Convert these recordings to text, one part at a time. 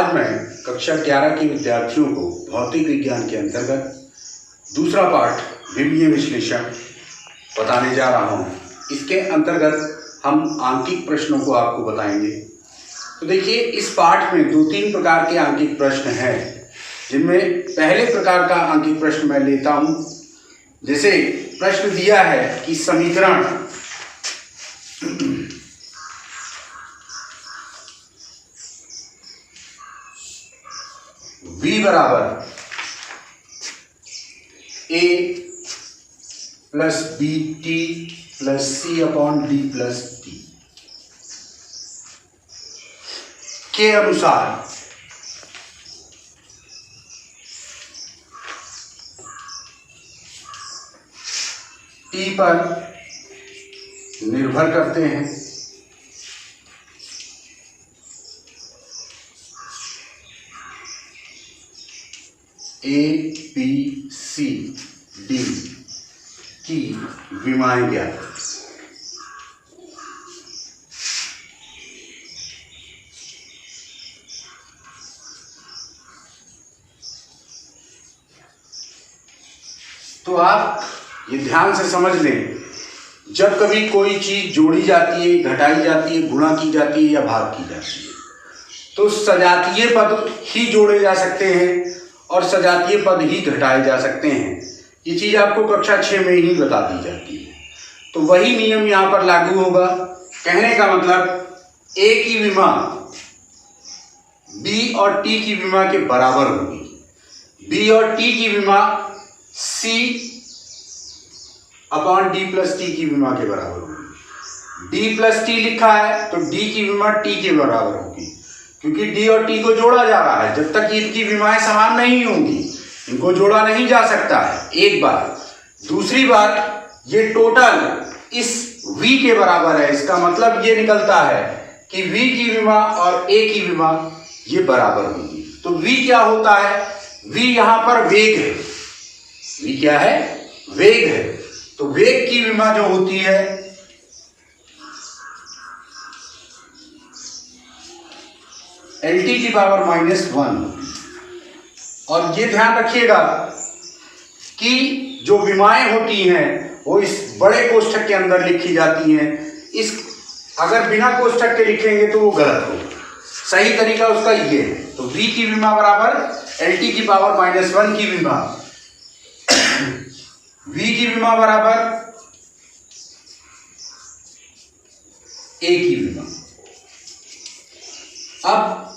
आज मैं कक्षा 11 के विद्यार्थियों को भौतिक विज्ञान के अंतर्गत दूसरा पाठ विमीय विश्लेषण बताने जा रहा हूँ। इसके अंतर्गत हम आंकिक प्रश्नों को आपको बताएंगे। तो देखिए, इस पाठ में 2-3 प्रकार के आंकिक प्रश्न हैं, जिनमें पहले प्रकार का आंकिक प्रश्न मैं लेता हूँ। जैसे प्रश्न दिया है कि समीकरण v बराबर a plus B T plus C upon D plus T के अनुसार टी पर निर्भर करते हैं ए बी सी डी की विमाएं ज्ञात। तो आप ये ध्यान से समझ लें, जब कभी कोई चीज जोड़ी जाती है, घटाई जाती है, गुणा की जाती है या भाग की जाती है, तो सजातीय पद ही जोड़े जा सकते हैं और सजातीय पद ही घटाए जा सकते हैं। ये चीज आपको कक्षा 6 में ही बता दी जाती है। तो वही नियम यहाँ पर लागू होगा। कहने का मतलब ए की विमा बी और टी की विमा के बराबर होगी, बी और टी की विमा सी अपॉन डी प्लस टी की विमा के बराबर होगी। डी प्लस टी लिखा है तो डी की विमा टी के बराबर होगी, क्योंकि डी और टी को जोड़ा जा रहा है। जब तक इनकी विमाएं समान नहीं होंगी, इनको जोड़ा नहीं जा सकता है। एक बात। दूसरी बात, ये टोटल इस v के बराबर है। इसका मतलब ये निकलता है कि v की विमा और a की विमा ये बराबर होगी। तो v क्या होता है? v यहां पर वेग है। v क्या है? वेग है। तो वेग की विमा जो होती है LT की पावर -1। और ये ध्यान रखिएगा कि जो विमाएं होती हैं वो इस बड़े कोष्ठक के अंदर लिखी जाती हैं। इस अगर बिना कोष्ठक के लिखेंगे तो वो गलत होगा। सही तरीका उसका ये है। तो v की विमा बराबर LT की पावर -1 की विमा, v की विमा बराबर a की विमा। अब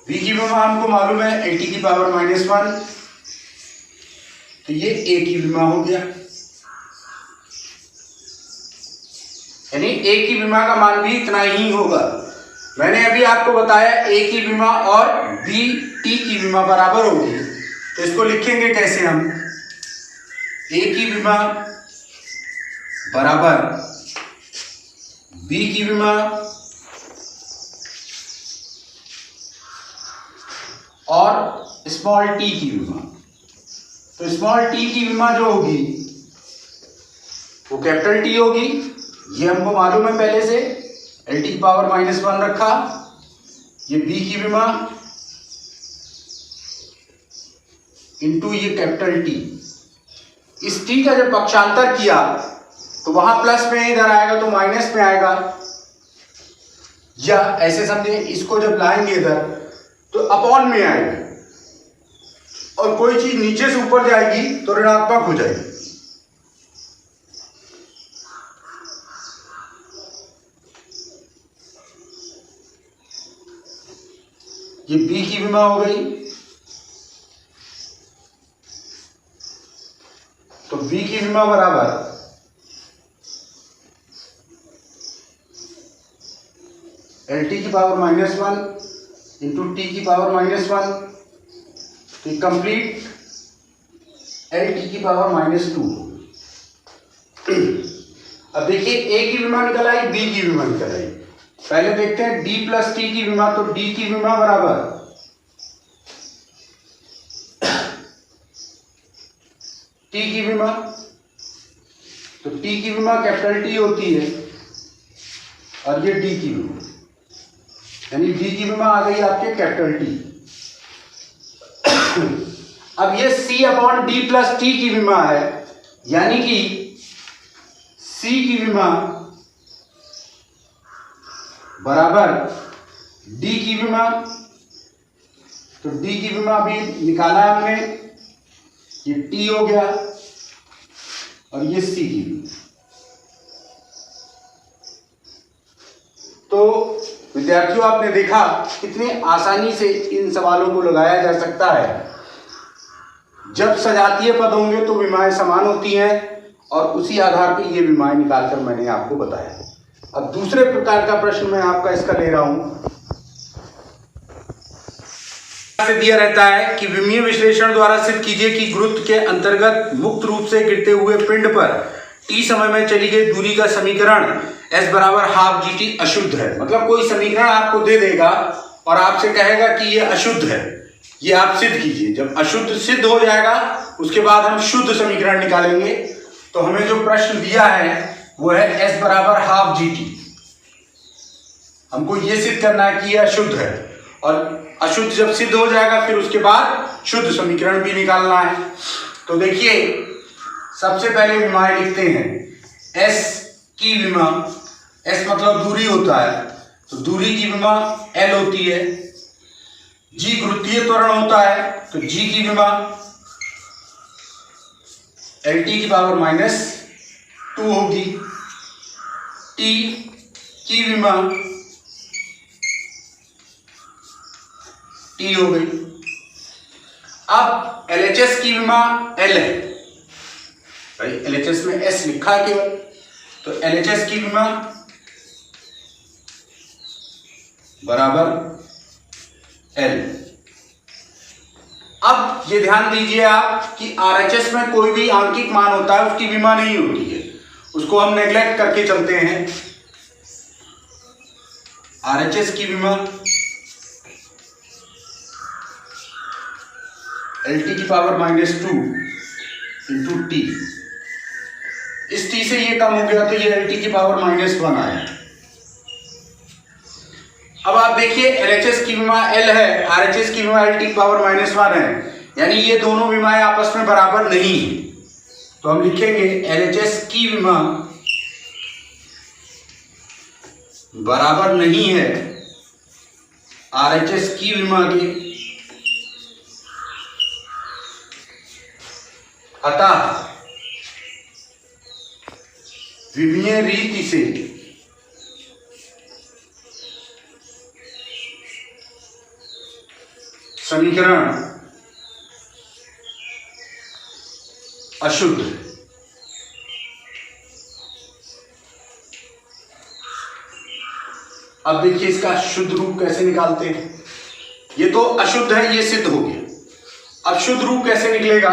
v की विमा हमको मालूम है LT की पावर -1, तो ये a की विमा हो गया। यानी a की विमा का मान भी इतना ही होगा। मैंने अभी आपको बताया a की विमा और b t की विमा बराबर होगी। तो इसको लिखेंगे कैसे हम? a की विमा बराबर b की विमा और स्मॉल t की विमा। तो स्मॉल t की विमा जो होगी वो कैपिटल T होगी। ये हमको मालूम है पहले से। LT की पावर -1 रखा। ये b की विमा इंटू ये कैपिटल T। इस t का जब पक्षांतर किया तो वहां प्लस में इधर आएगा तो माइनस में आएगा, या ऐसे समझे इसको जब लाएंगे इधर तो अपॉन में आएगी, और कोई चीज नीचे से ऊपर जाएगी तो ऋणात्मक हो जाएगी। ये b की विमा हो गई। तो b की विमा बराबर LT की पावर -1 इंटू टी की पावर -1, तो कंप्लीट LT की पावर -2। अब देखिए a की विमा निकल आई, b की विमा निकल आई। पहले देखते हैं d प्लस टी की विमा। तो d की विमा बराबर t की विमा। तो t की विमा कैपिटल T होती है और ये d की विमा। यानी डी की विमा आ गई आपके कैपिटल टी। अब ये C upon D plus T की विमा है, यानी कि C की विमा बराबर D की विमा। तो D की विमा भी निकाला हमने, ये T हो गया और ये C की विमा। तो विद्यार्थियों आपने देखा कितनी आसानी से इन सवालों को लगाया जा सकता है। जब सजातीय पद होंगे तो विमाएं समान होती हैं और उसी आधार पर ये विमाएं निकालकर मैंने आपको बताया। अब दूसरे प्रकार का प्रश्न मैं आपका इसका ले रहा हूं, से दिया रहता है कि विमीय विश्लेषण द्वारा सिद्ध कीजिए कि गुरुत्व के अंतर्गत मुक्त रूप से गिरते हुए पिंड पर t समय में चली गई दूरी का समीकरण s बराबर हाफ जी टी अशुद्ध है। मतलब कोई समीकरण आपको दे देगा और आपसे कहेगा कि ये अशुद्ध है, ये आप सिद्ध कीजिए। जब अशुद्ध सिद्ध हो जाएगा उसके बाद हम शुद्ध समीकरण निकालेंगे। तो हमें जो प्रश्न दिया है वो है s बराबर हाफ जी टी। हमको ये सिद्ध करना है कि ये अशुद्ध है और अशुद्ध जब सिद्ध हो जाएगा फिर उसके बाद शुद्ध समीकरण भी निकालना है। तो देखिए सबसे पहले विमाएं लिखते हैं। s की विमा, s मतलब दूरी होता है, तो दूरी की विमा l होती है। g गुरुत्वीय त्वरण होता है, तो g की विमा lt की पावर -2 होगी। t की विमा t हो गई। अब LHS की विमा L है, भाई LHS में S लिखा है केवल, तो LHS की विमा बराबर L। अब ये ध्यान दीजिए आप कि RHS में कोई भी आंकिक मान होता है उसकी विमा नहीं होती है, उसको हम नेग्लेक्ट करके चलते हैं। RHS की विमा LT की पावर -2 इंटू टी। इस t से ये कम हो गया तो ये LT की पावर -1 आया। अब आप देखिए LHS की विमा L है, RHS की विमा LT की पावर -1 है, यानी ये दोनों विमाएं आपस में बराबर नहीं है। तो हम लिखेंगे LHS की विमा बराबर नहीं है RHS की विमा के, अतः विमीय रीति से समीकरण अशुद्ध। अब देखिए इसका शुद्ध रूप कैसे निकालते हैं। ये तो अशुद्ध है, ये सिद्ध हो गया। अब शुद्ध रूप कैसे निकलेगा?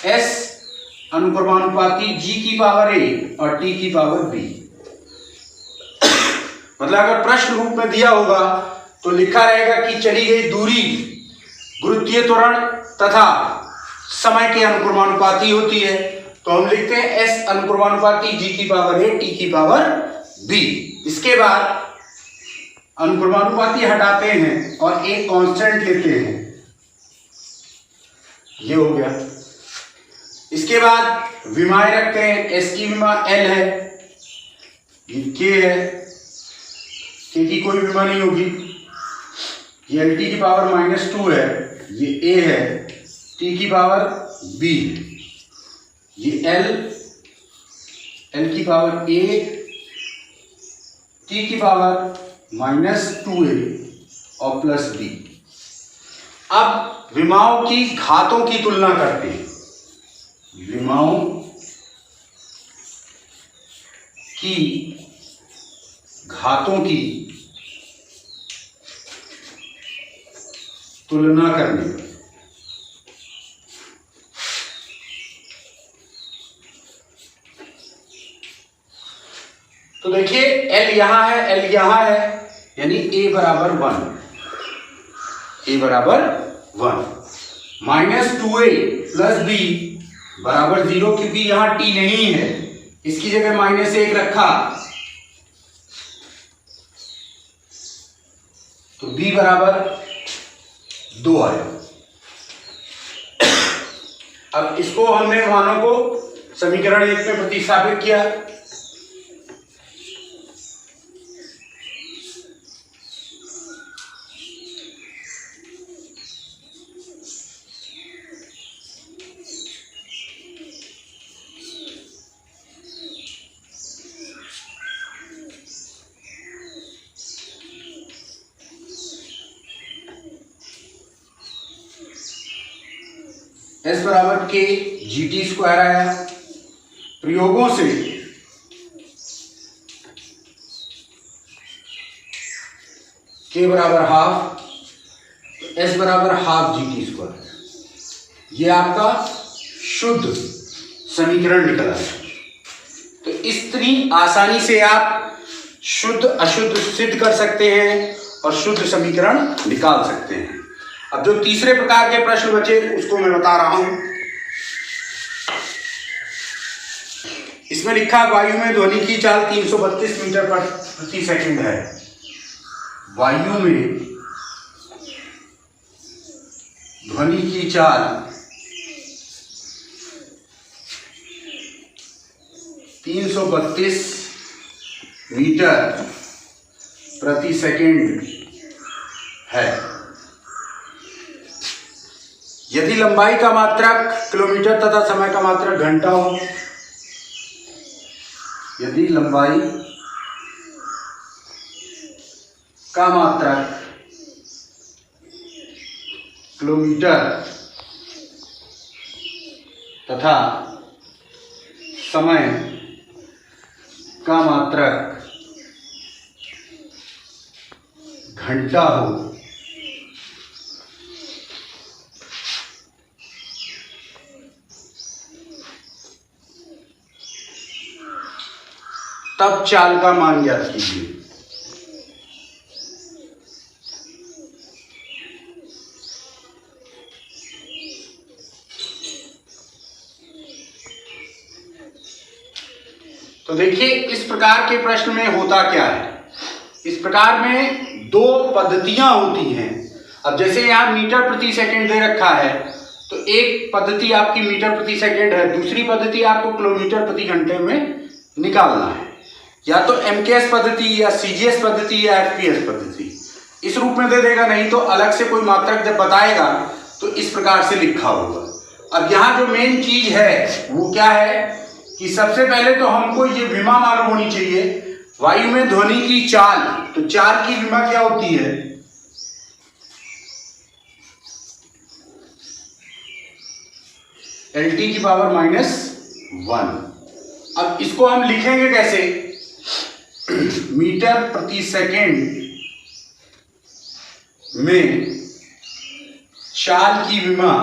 S अनुक्रमानुपाती G की पावर A और T की पावर B। मतलब अगर प्रश्न रूप में दिया होगा तो लिखा रहेगा कि चली गई दूरी गुरुत्वीय त्वरण तथा समय के अनुक्रमानुपाती होती है। तो हम लिखते हैं S अनुक्रमानुपाती G की पावर A T की पावर B। इसके बाद अनुक्रमानुपाती हटाते हैं और एक कांस्टेंट लेते हैं, ये हो गया। इसके बाद विमाएं रखते हैं। S की विमा L है, ये K है, K की कोई विमा नहीं होगी। ये LT की पावर -2 है, ये A है, T की पावर B, ये L की पावर A, T की पावर -2A और +B। अब विमाओं की घातों की तुलना करते हैं। विमाओं की घातों की तुलना करने पर तो देखिए L यहां है, L यहां है, यानी A बराबर 1, A बराबर 1, -2A + B बराबर 0, क्योंकि यहां T नहीं है, इसकी जगह -1 रखा। तो b बराबर 2 आया। अब इसको हमने मानों को समीकरण 1 में प्रतिस्थापित किया। S बराबर k GT स्क्वायर आया। प्रयोगों से k बराबर हाफ, S बराबर हाफ GT स्क्वायर। ये आपका शुद्ध समीकरण निकला है। तो इतनी आसानी से आप शुद्ध अशुद्ध सिद्ध कर सकते हैं और शुद्ध समीकरण निकाल सकते हैं। अब जो तीसरे प्रकार के प्रश्न बचे उसको मैं बता रहा हूं। इसमें लिखा वायु में ध्वनि की चाल 332 मीटर प्रति सेकंड है। वायु में ध्वनि की चाल 332 मीटर प्रति सेकंड है। यदि लंबाई का मात्रक किलोमीटर तथा समय का मात्रक घंटा हो, यदि लंबाई का मात्रक किलोमीटर तथा समय का मात्रक घंटा हो, तब चाल का मान ज्ञात कीजिए। तो देखिए इस प्रकार के प्रश्न में होता क्या है। इस प्रकार में दो पद्धतियां होती हैं। अब जैसे यहां मीटर प्रति सेकंड दे रखा है, तो एक पद्धति आपकी मीटर प्रति सेकंड है, दूसरी पद्धति आपको किलोमीटर प्रति घंटे में निकालना है। या तो MKS पद्धति या CGS पद्धति या FPS पद्धति इस रूप में दे देगा, नहीं तो अलग से कोई मात्रक जब बताएगा तो इस प्रकार से लिखा होगा। अब यहाँ जो मेन चीज है वो क्या है कि सबसे पहले तो हमको ये विमा मालूम होनी चाहिए। वायु में ध्वनि की चाल, तो चाल की विमा क्या होती है? LT की पावर -1। अब इसको हम लिखेंगे कैसे? मीटर प्रति सेकंड में चाल की विमा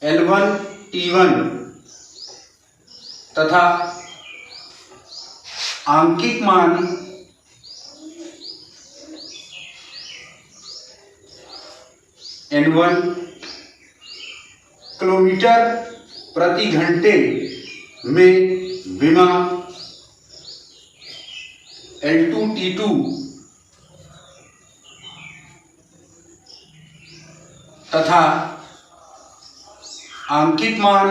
L1 T1 तथा आंकिक मान N1 किलोमीटर प्रति घंटे में विमा L2 T2 तथा आंकिक मान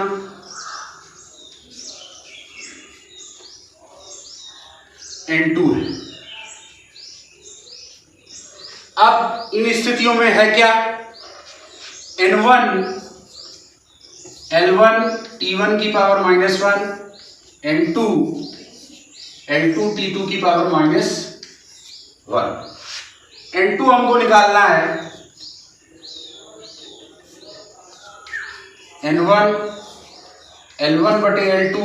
N2 है। अब इन स्थितियों में है क्या? N1 L1 T1 की पावर -1, N2 L2 T2 की पावर -1। N2 हमको निकालना है। N1 L1 बटे L2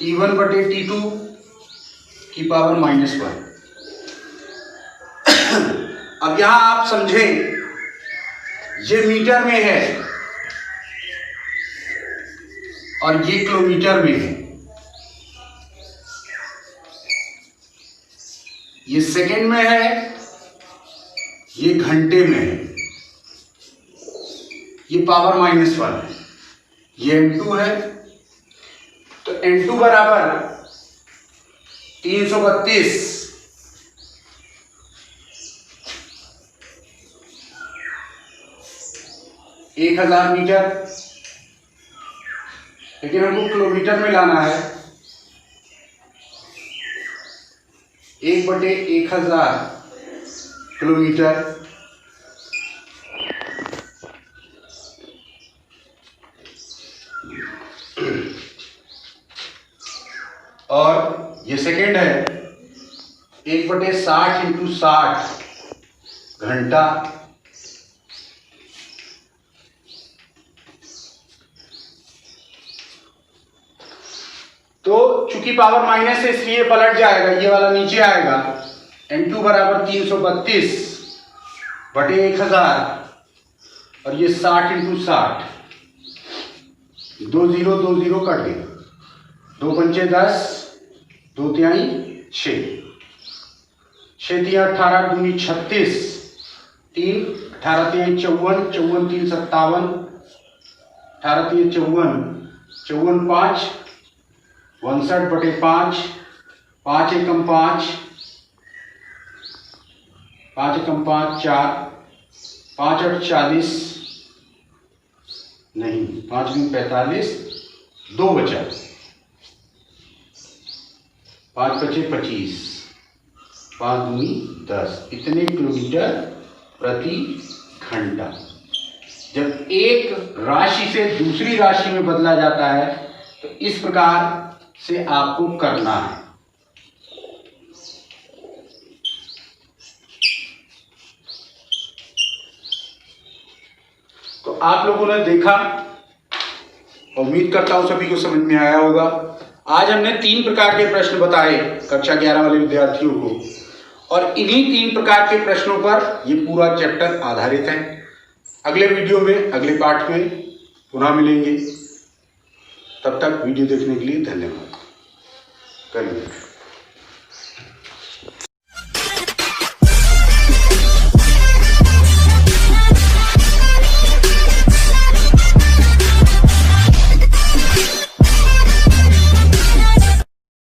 T1 बटे T2 की पावर -1। अब यहां आप समझें, ये मीटर में है और ये किलोमीटर में है। ये सेकंड में है, ये घंटे में है, ये पावर -1 है, ये N2 है। तो N2 बराबर 332 1000 मीटर, लेकिन हमको किलोमीटर में लाना है। 1/1000 किलोमीटर और ये सेकेंड है 1/60 × 60 घंटा। तो चूंकि पावर माइनस है इसलिए पलट जाएगा, ये वाला नीचे आएगा। m2 बराबर 332/1000 और ये 60 × 60, 2 0 2 0 कट गए, 2 पंचे 10, 2 तिहाई 6, 6 तिहाई 18, 2 36, 3 18 तिहाई 54, 54 3 57, 18 तिहाई 54, 54 5 59/5, 5 एकम 5, 5 एकम 5 4, 5 8 40, नहीं 5 दूनी 45, 2 बचा, 5 बचे 25, 5 दूनी 10, इतने किलोमीटर प्रति घंटा। जब एक राशि से दूसरी राशि में बदला जाता है तो इस प्रकार से आपको करना है। तो आप लोगों ने देखा, उम्मीद करता हूं सभी को समझ में आया होगा। आज हमने 3 प्रकार के प्रश्न बताए कक्षा 11 वाले विद्यार्थियों को, और इन्हीं 3 प्रकार के प्रश्नों पर ये पूरा चैप्टर आधारित है। अगले वीडियो में, अगले पाठ में पुनः मिलेंगे। तब तक वीडियो देखने के लिए धन्यवाद। करिए।